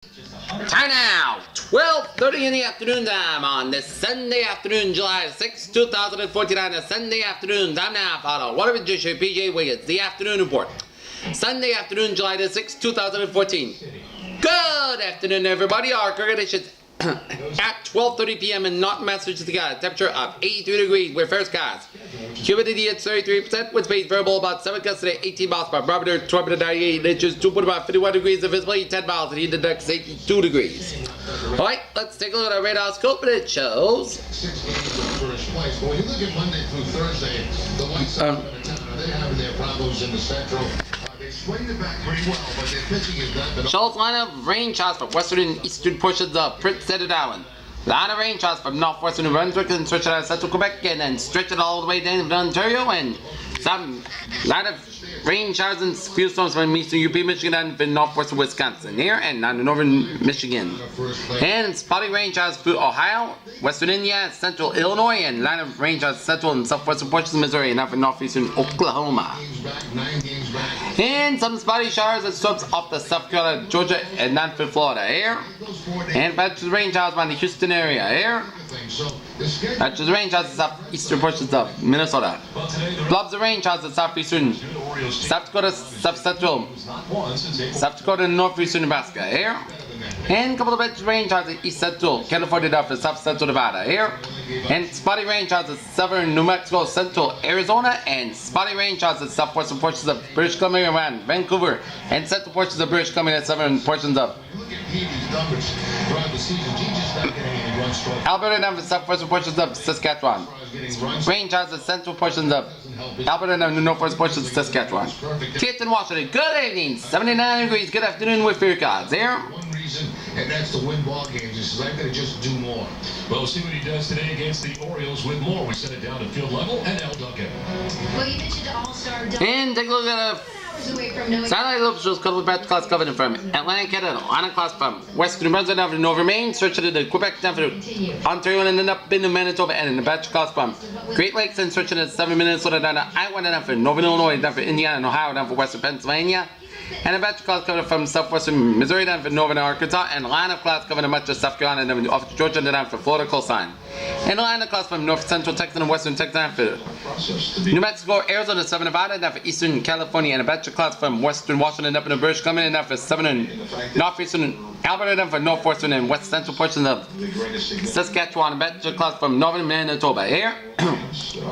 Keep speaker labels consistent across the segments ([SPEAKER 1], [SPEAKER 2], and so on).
[SPEAKER 1] Time now, 12:30 in the afternoon time on this Sunday afternoon, July 6, 2014 on the Sunday afternoon time now follow what of PJ Wiggins, the afternoon report. Sunday afternoon, July the 6th, 2014. Good afternoon, everybody. Our current edition at 12:30 p.m. in Norton, Massachusetts, got a temperature of 83 degrees with first skies. Humidity at 33%, with space variable about 7 gusts today, 18 miles per barometer, 98 inches, 2.51 degrees of visibility, 10 miles, and heat index 82 degrees. Alright, let's take a look at our radar scope, and it shows.
[SPEAKER 2] When you look at Monday through Thursday, the White Sox they have their problems in the Central. They swing it back pretty well, but their pitching is not.
[SPEAKER 1] Shows line of rain showers from western and eastern portions of Prince Edward Island. Line of rain showers from northwestern New Brunswick and stretching out of central Quebec and then stretching all the way down to Ontario, and some line of rain showers and few storms from eastern UP, Michigan and northwestern Wisconsin here and on northern Michigan. And spotty rain showers through Ohio, western India, central Illinois, and line of rain showers central and southwestern portions of Missouri and up in northeastern Oklahoma. And some spotty showers and storms off the South Carolina, Georgia, and North Florida here. And patches of rain showers around the Houston area here. Patches of rain showers in southeastern portions of Minnesota. Blobs of rain showers in southeastern South Dakota, South Central, South Dakota, and northeastern Nebraska here. And a couple of patches of rain showers in east central California, down to south central Nevada here. And spotty rain showers in southern New Mexico, central Arizona, and spotty rain showers in southwestern portions of British Columbia around Vancouver, and central portions of British Columbia and southern portions of Alberta and the southwestern portions of Saskatchewan. Rain showers in central portions of Alberta and the northwest portions of Saskatchewan. Kids in Washington, good evening, 79 degrees, good afternoon with your gods here.
[SPEAKER 2] And that's to win ball games. He says, I'm going to just do more.
[SPEAKER 3] Well, we'll see what he does today against the Orioles with more. We set it down to field level and Al Duncan.
[SPEAKER 4] Well, you mentioned All-Star
[SPEAKER 1] and take a look at a satellite loop shows couple of batch clouds coming from Atlantic Canada, Atlantic clouds from western New Brunswick down to northern Maine, stretching into Quebec down to Ontario, and then up into Manitoba, and in the batch clouds from Great Lakes and stretching into southern Minnesota down to Iowa, down for northern Illinois, down for Indiana and Ohio, down for western Pennsylvania. And a batch of clouds coming from southwestern Missouri down for northern Arkansas, and a line of clouds coming to much of South Carolina down to off to Georgia and down for Florida coastline. And a line of clouds from north central Texas and western Texas down for New Mexico, Arizona, southern Nevada, down for eastern California, and a batch of clouds from western Washington up in the British Columbia and down for southern and northeastern Alberta, down for northwestern and west central portions of Saskatchewan, a batch of clouds from northern Manitoba here. Let's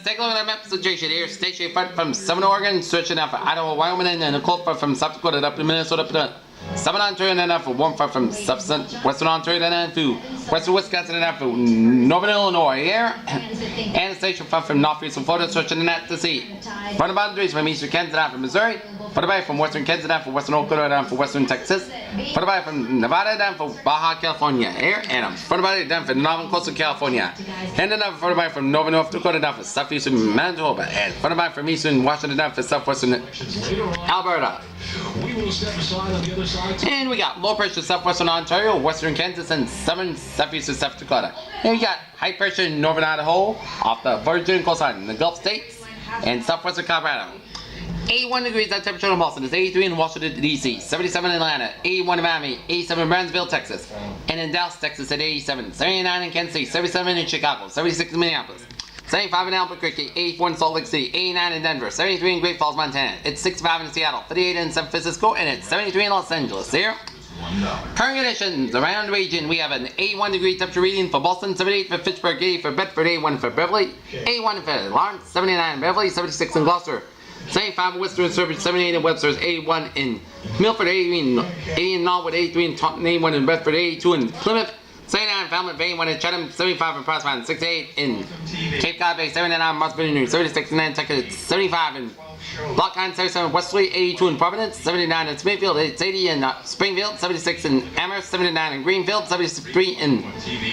[SPEAKER 1] take a look at our map situation here. Station front from southern Oregon, stretching out for Idaho, Wyoming, and a cold front from South Dakota up to Minnesota, up to southern Ontario, and then out for warm front from western Ontario, and then to western Wisconsin, and then for northern Illinois here. And a station front from northeastern Florida, stretching out to sea. Front of boundaries from eastern Kansas down from Missouri. Front of from western Kansas down for western Oklahoma, down for western Texas. Front of from Nevada down for Baja California here. And front of down for northern coastal California. And then front of from northern North Dakota down for southeastern Manitoba. And front of from eastern Washington down for southwestern Alberta. And we got low pressure southwestern Ontario, western Kansas, and southern southeastern South Dakota. And we got high pressure in northern Idaho, off the Virgin coastline in the Gulf States, and southwestern Colorado. 81 degrees at temperature in Boston. It's 83 in Washington, D.C., 77 in Atlanta, 81 in Miami, 87 in Brownsville, Texas, and in Dallas, Texas at 87, 79 in Kansas City, 77 in Chicago, 76 in Minneapolis, 75 in Albuquerque, 84 in Salt Lake City, 89 in Denver, 73 in Great Falls, Montana, it's 65 in Seattle, 58 in San Francisco, and it's 73 in Los Angeles. Here. Current conditions around the region, we have an 81 degree temperature reading for Boston, 78 for Fitchburg, 80 for Bedford, 81 for Beverly, 81 for Lawrence, 79 in Beverly, 76 in Gloucester, 75 in Western Sturbridge, 78 in Webster's, 81 in Milford, 80 in Norwood, 83 in Taunton, 81 in Bedford, 82 in Plymouth, 79 in Falmouth, 81 in Chatham, 75 in Prospect, 68 in Cape Cod Bay, 79 in Moss Vineyard, 76 in Nantucket, 75 in Blockheim, 77 in Westerly, 82 in Providence, 79 in Smithfield, 80 in Springfield, 76 in Amherst, 79 in Greenfield, 73 in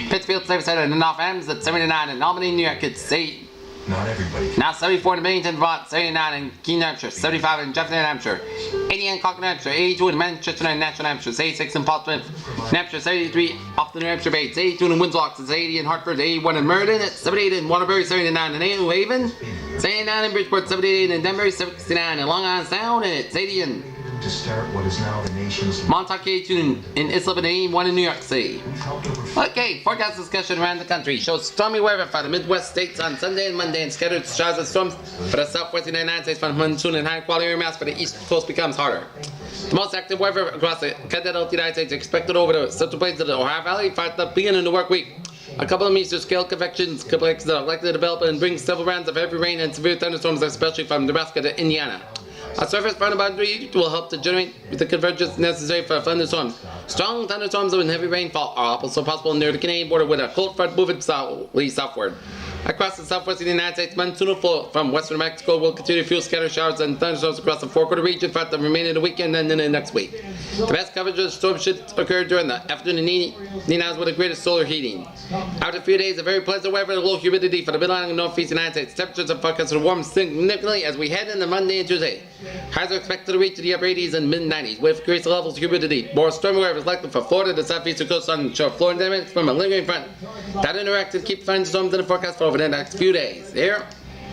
[SPEAKER 1] Pittsfield, 77 in North Adams, 79 in Albany, New York, it's 8.
[SPEAKER 3] Not everybody.
[SPEAKER 1] Now 74 in Bennington, Vermont, 79 in Keene, New Hampshire, 75 in Jefferson, New Hampshire, 80 in Concord, New Hampshire, 82 in Manchester, National, New Hampshire, 86 in Portsmouth, New Hampshire, 73 off the New Hampshire Bates, 82 in Windsor, 80 in Hartford, 81 in Meriden, 78 in Waterbury, 79 in New Haven, 79 in Bridgeport, 78 in Denver, 69 in Long Island Sound, and it's 80 in
[SPEAKER 5] to start what is now the nation's
[SPEAKER 1] Montauk 2 in Islip and 81 in New York City. Okay, forecast discussion around the country shows stormy weather for the Midwest states on Sunday and Monday and scattered showers and storms for the southwest United States from monsoon and high quality air mass for the east coast becomes harder. The most active weather across the continental United States expected over the central plains of the Ohio Valley for the beginning of the work week. A couple of meter scale convections complex that are likely to develop and bring several rounds of heavy rain and severe thunderstorms, especially from Nebraska to Indiana. A surface front boundary will help to generate the convergence necessary for thunderstorms. Strong thunderstorms and heavy rainfall are also possible near the Canadian border with a cold front moving southward. Across the southwest of the United States, monsoonal flow from western Mexico will continue to fuel scattered showers and thunderstorms across the four-quarter region for the remainder of the weekend and then the next week. The best coverage of the storm should occur during the afternoon hours with the greatest solar heating. After a few days of very pleasant weather and low humidity for the Mid-Atlantic and Northeast United States, temperatures are forecast to warm significantly as we head into Monday and Tuesday. Highs are expected to reach the upper 80s and mid-90s with increased levels of humidity. More stormy weather is likely for Florida, the southeastern coast on shore Florida dynamics from a lingering front that interacts to keep thunderstorms in the forecast for over the next few days. Here.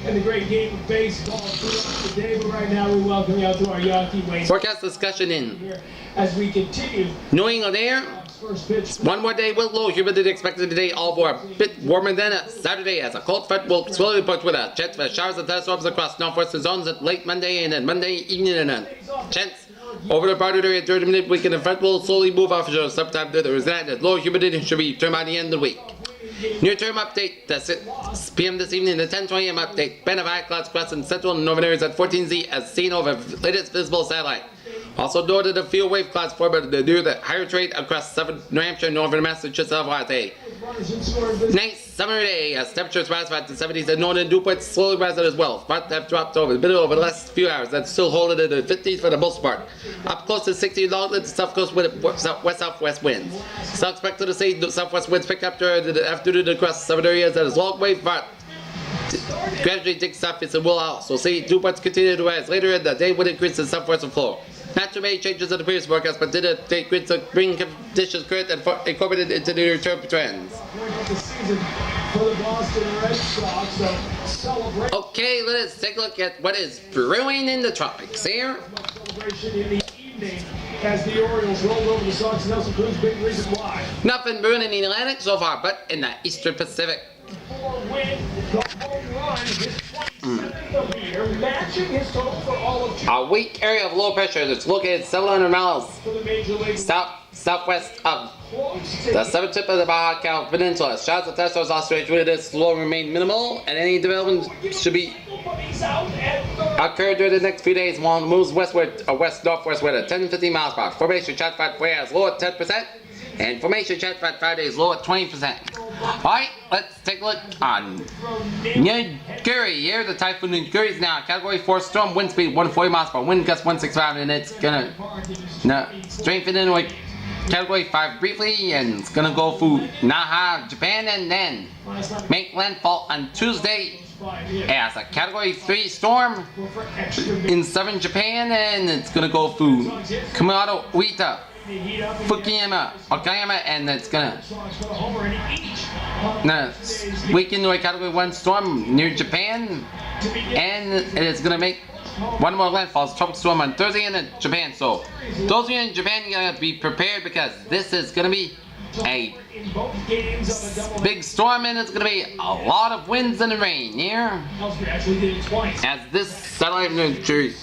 [SPEAKER 6] And the great game of baseball throughout the day, but right now we welcome you out to our Yankee Way.
[SPEAKER 1] Forecast discussion in
[SPEAKER 6] as we continue.
[SPEAKER 1] New England air.
[SPEAKER 6] First pitch.
[SPEAKER 1] One more day with low humidity expected today, all for a bit warmer than Saturday as a cold front will slowly push with a chance for showers and thunderstorms across northwestern zones at late Monday and then Monday evening and a chance over the border area during the midweek, and the front will slowly move off shore sometime through the result that low humidity should be turned by the end of the week. Near-term update, the 6 p.m. this evening, the 10:20 a.m. update. Band of high clouds crossing central and northern areas at 14Z as seen over latest visible satellite. Also noted the field wave clouds formed near the higher trade across southern New Hampshire and northern Massachusetts Friday. Nice summer day as temperatures rise back to 70s and northern dew points slowly rising as well. Front have dropped over the middle over the last few hours and still holding in the 50s for the most part. Up close to 60 along the south coast with west-southwest winds. Still expected to see the southwest winds pick up during the afternoon across southern areas as long wave front gradually takes southeast and will also see dew points continue to rise later in the day with increase in southwestern flow. Not too many changes in the previous forecast, but did it take great spring conditions current and incorporated into the near-term trends. Okay, let's take a look at what is brewing in the tropics here.
[SPEAKER 6] As the Orioles rolled over the Sox, Nelson Cruz, big reason why.
[SPEAKER 1] Nothing brewing in the Atlantic so far, but in the Eastern Pacific. A weak area of low pressure that's located 700 miles southwest of the southern tip of the Baja California Peninsula. Showers of thunderstorms oscillate with this will remain minimal, and any development should be occur during the next few days while it moves westward or west-northwest with a 10-15 miles per hour. Formation chart for Friday is low at 10%, and formation chart for Friday is low at 20%. Alright, let's take a look on Naguri. Here, the typhoon Naguri is now a Category 4 storm, wind speed 140 miles per hour, wind gust 165, and it's gonna strengthen into a Category 5 briefly, and it's gonna go through Naha, Japan, and then make landfall on Tuesday as a Category 3 storm in southern Japan, and it's gonna go through Kumamoto, Uita, Fukuyama, Okayama, and it's gonna weaken to a Category 1 storm near Japan, and it's gonna make one more landfall, tropical storm on Thursday in Japan. So those of you in Japan, you gotta be prepared because this is gonna be a big storm and it's gonna be a lot of winds and rain here. As this satellite imagery